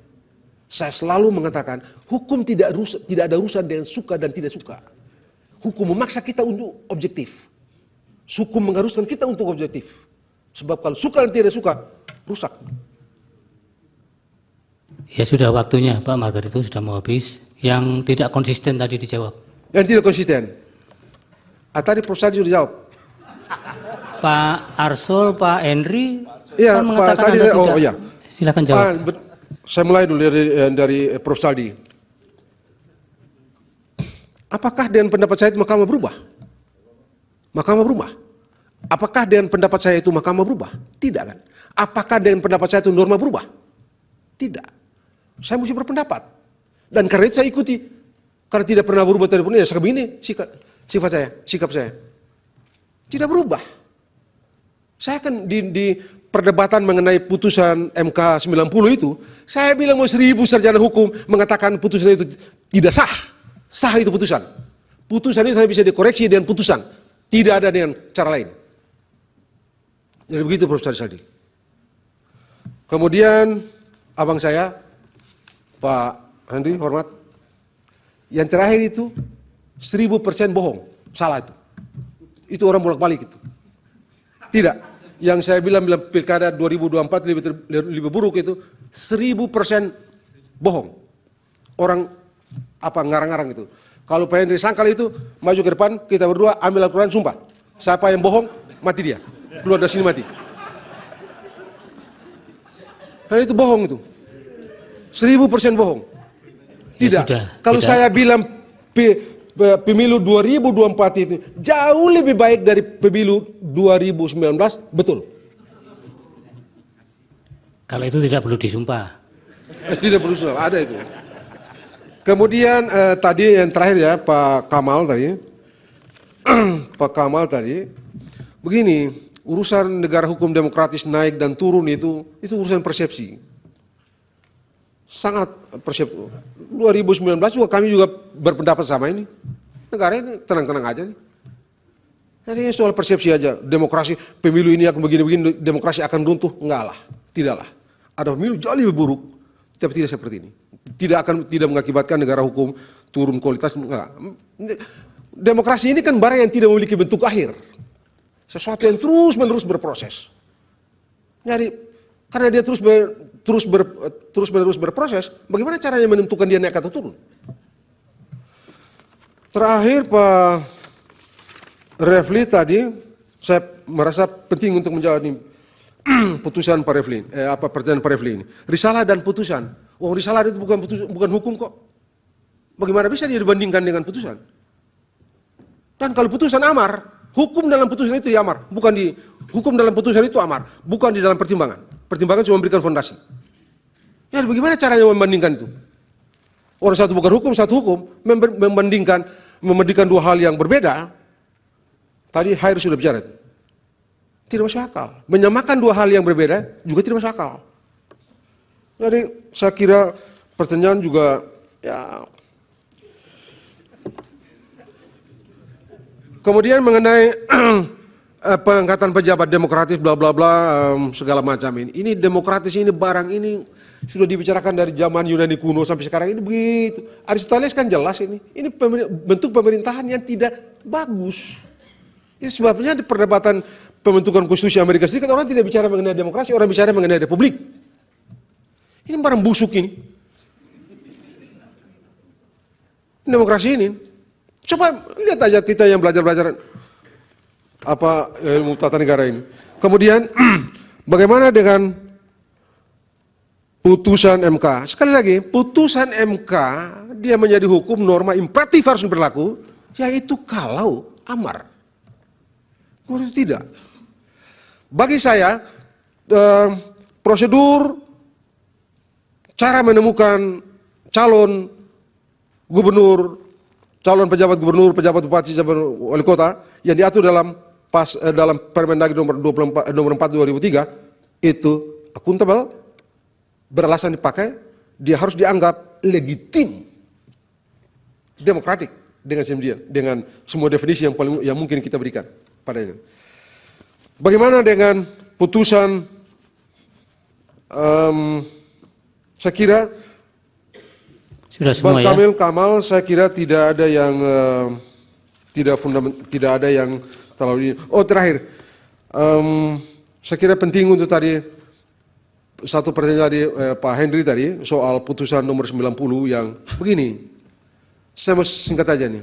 Saya selalu mengatakan hukum tidak ada urusan dengan suka dan tidak suka. Hukum memaksa kita untuk objektif. Hukum mengharuskan kita untuk objektif. Sebab kalau suka dan tidak suka, rusak. Ya sudah waktunya Pak Margar itu sudah mau habis. Yang tidak konsisten tadi dijawab. Yang tidak konsisten. Tadi Prof. Sadi sudah jawab. Pak Arsul, Pak Henry Iya, kan Pak mengatakan Sadi. Anda tidak. Oh iya. Silakan jawab. Saya mulai dulu dari Prof. Saldi. Apakah dengan pendapat saya itu Mahkamah berubah? Mahkamah berubah. Apakah dengan pendapat saya itu Mahkamah berubah? Tidak kan? Apakah dengan pendapat saya itu norma berubah? Tidak. Saya mesti berpendapat. Dan karena itu saya ikuti. Karena tidak pernah berubah dari ya seperti ini sikap saya. Tidak berubah. Saya kan di perdebatan mengenai putusan MK 90 itu, saya bilang mau 1000 sarjana hukum mengatakan putusan itu tidak sah. Sah itu putusan. Putusan itu saya bisa dikoreksi dengan putusan. Tidak ada dengan cara lain. Jadi begitu Prof. Saldi. Kemudian abang saya, Pak Henry, hormat. Yang terakhir itu 1000% bohong. Salah itu. Itu orang bolak-balik itu. Tidak. Yang saya bilang pilkada 2024 lebih buruk itu 1000% bohong. Orang ngarang-ngarang itu. Kalau Pak Henry sangkal itu, maju ke depan, kita berdua ambil Al-Quran, sumpah. Siapa yang bohong, mati dia. Keluar dari sini mati. Karena itu bohong itu. 1000% bohong. Tidak. Ya, kalau saya bilang pemilu 2024 itu jauh lebih baik dari pemilu 2019, betul. Kalau itu tidak perlu disumpah. Tidak perlu disumpah, ada itu. Kemudian tadi yang terakhir ya Pak Kamal tadi. Pak Kamal tadi, begini, urusan negara hukum demokratis naik dan turun itu urusan persepsi. Sangat persepsi. 2019 juga kami juga berpendapat sama ini. Negara ini tenang-tenang aja nih. Jadi soal persepsi aja, demokrasi pemilu ini akan begini-begini, demokrasi akan runtuh, enggak lah, tidaklah. Ada pemilu jauh lebih buruk, tapi tidak seperti ini. Tidak mengakibatkan negara hukum turun kualitas, enggak. Demokrasi ini kan barang yang tidak memiliki bentuk akhir. Sesuatu yang terus-menerus berproses. Jadi karena dia terus-menerus berproses, bagaimana caranya menentukan dia naik atau turun? Terakhir Pak Refli tadi, saya merasa penting untuk menjawab ini putusan Pak Refli, pertanyaan Pak Refli ini. Risalah dan putusan. Oh, risalah itu bukan hukum kok. Bagaimana bisa dia dibandingkan dengan putusan? Dan kalau putusan amar, hukum dalam putusan itu amar, hukum dalam putusan itu amar, bukan di dalam pertimbangan. Pertimbangan cuma memberikan fondasi. Ya, bagaimana caranya membandingkan itu? Orang satu bukan hukum, satu hukum, membandingkan dua hal yang berbeda. Tadi Hair sudah bicara itu. Tidak masuk akal. Menyamakan dua hal yang berbeda juga tidak masuk akal. Jadi saya kira pertanyaan juga ya. Kemudian mengenai pengangkatan pejabat demokratis bla bla bla segala macam ini. Ini demokratis ini barang ini sudah dibicarakan dari zaman Yunani kuno sampai sekarang ini begitu. Aristoteles kan jelas ini. Ini bentuk pemerintahan yang tidak bagus. Ini sebabnya di perdebatan pembentukan konstitusi Amerika Serikat orang tidak bicara mengenai demokrasi, orang bicara mengenai republik. Ini barang busuk ini. Demokrasi ini. Coba lihat aja kita yang belajar ilmu tata negara ini. Kemudian bagaimana dengan putusan MK? Sekali lagi, putusan MK dia menjadi hukum norma imperatif harus berlaku, yaitu kalau amar. Menurut tidak. Bagi saya prosedur cara menemukan calon gubernur, calon pejabat gubernur, pejabat bupati, pejabat wali kota yang diatur dalam Permendagri nomor 4 2003 itu akuntabel, beralasan dipakai, dia harus dianggap legitim, demokratik dengan semua definisi yang mungkin kita berikan padanya. Bagaimana dengan putusan? Saya kira sudah semua Bang Kamil Kamal, saya kira tidak ada yang tidak ada yang terlalu ini. Oh, terakhir, saya kira penting untuk tadi satu pertanyaan tadi Pak Henry tadi soal putusan nomor 90 yang begini. Saya mau singkat aja nih.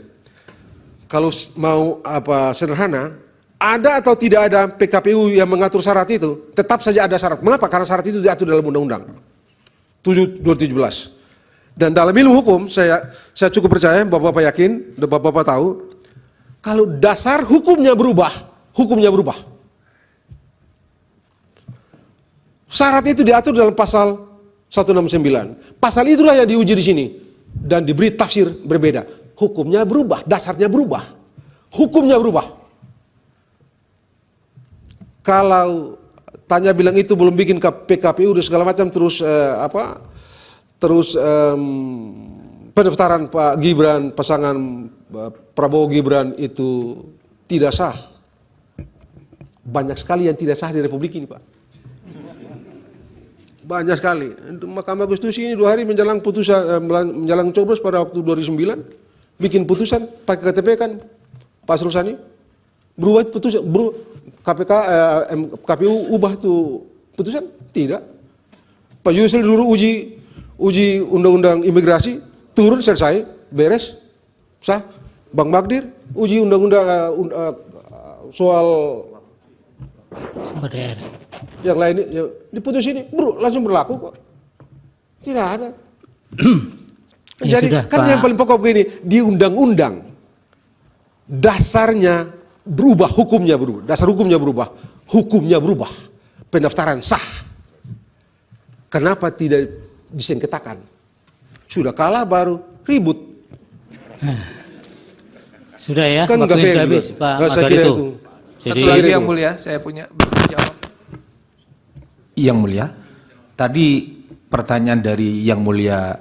Kalau mau sederhana, ada atau tidak ada PKPU yang mengatur syarat itu, tetap saja ada syarat. Mengapa? Karena syarat itu diatur dalam Undang-Undang 7/2017. Dan dalam ilmu hukum, saya cukup percaya, Bapak-Bapak yakin, dan Bapak-Bapak tahu, kalau dasar hukumnya berubah. Syarat itu diatur dalam pasal 169. Pasal itulah yang diuji di sini. Dan diberi tafsir berbeda. Hukumnya berubah, dasarnya berubah. Hukumnya berubah. Kalau Tanya bilang itu belum bikin PKPU dan segala macam, terus pendaftaran Pak Gibran, pasangan Prabowo Gibran itu tidak sah. Banyak sekali yang tidak sah di Republik ini, Pak. Banyak sekali. Mahkamah Konstitusi ini 2 hari menjelang putusan, menjelang coblos pada waktu 2009, bikin putusan pakai KTP kan, Pak Rusani, berubah putusan, KPU ubah tuh putusan? Tidak. Pak Yusril dulu uji undang-undang imigrasi, turun selesai, beres, sah. Bang Magdir uji undang-undang soal sumber daya yang lain, yang diputus ini langsung berlaku kok. Tidak ada. Jadi sudah, kan Pak. yang paling pokok begini, di undang-undang dasarnya berubah, hukumnya berubah, dasar hukumnya berubah, pendaftaran sah. Kenapa tidak disengketakan? Sudah kalah baru ribut. Sudah ya, Kan nggak waktunya fair sudah habis, juga. Pak Nah, saya kira Magarito. itu. Jadi Satu lagi yang mulia, saya punya jawab. Yang mulia, tadi pertanyaan dari Yang Mulia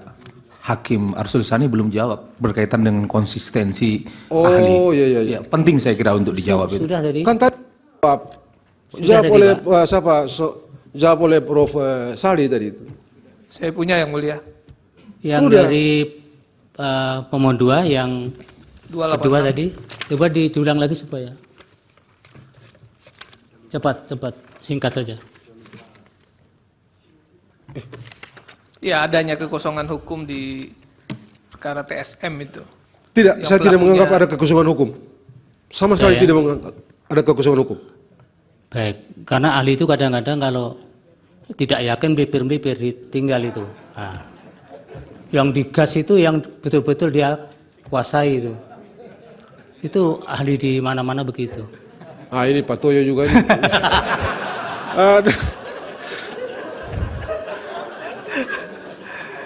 Hakim Arsul Sani belum jawab berkaitan dengan konsistensi ahli. Oh iya. Ya, penting saya kira untuk dijawab itu. sudah tadi. Kan tadi Sudah jawab tadi, oleh Pak. siapa? Jawab oleh Prof. Sali tadi itu. Saya punya yang mulia. Yang Udah. dari pemohon 2 yang 286. kedua tadi, coba diulang lagi supaya cepat, singkat saja. Ya, adanya kekosongan hukum di perkara TSM itu. Tidak, Yang saya tidak pelakunya- menganggap ada kekosongan hukum. Sama sekali Ya. tidak menganggap ada kekosongan hukum. Baik, karena ahli itu kadang-kadang kalau tidak yakin melipir-melipir ditinggal itu. Nah, Yang digas itu yang betul-betul dia kuasai itu. Itu ahli di mana-mana begitu. Ah, ini Pak Toyo juga ini.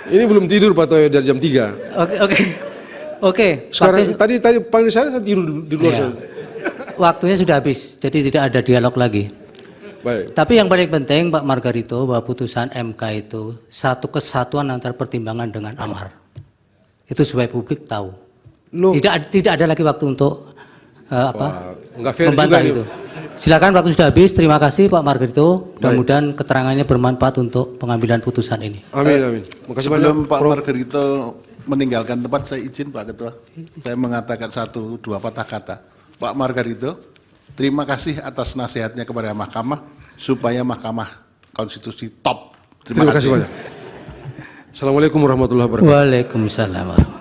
Ini belum tidur Pak Toyo dari jam 3. Oke. Sekarang tadi panggil saya tidur di luar Iya. sana. Waktunya sudah habis, jadi tidak ada dialog lagi. Baik. Tapi yang paling penting Pak Margarito, bahwa putusan MK itu satu kesatuan antara pertimbangan dengan amar. Itu supaya publik tahu. Tidak ada lagi waktu untuk Nggak fair membantah juga itu. Silakan, waktu sudah habis. Terima kasih Pak Margarito. Mudah-mudahan keterangannya bermanfaat untuk pengambilan putusan ini. Amin, amin. Makasih Sebelum banyak. Pak Margarito meninggalkan tempat, saya izin Pak Ketua. Saya mengatakan 1-2 patah kata. Pak Margarito, terima kasih atas nasihatnya kepada Mahkamah supaya Mahkamah Konstitusi top. Terima kasih banyak. Assalamualaikum warahmatullahi wabarakatuh. Waalaikumsalam.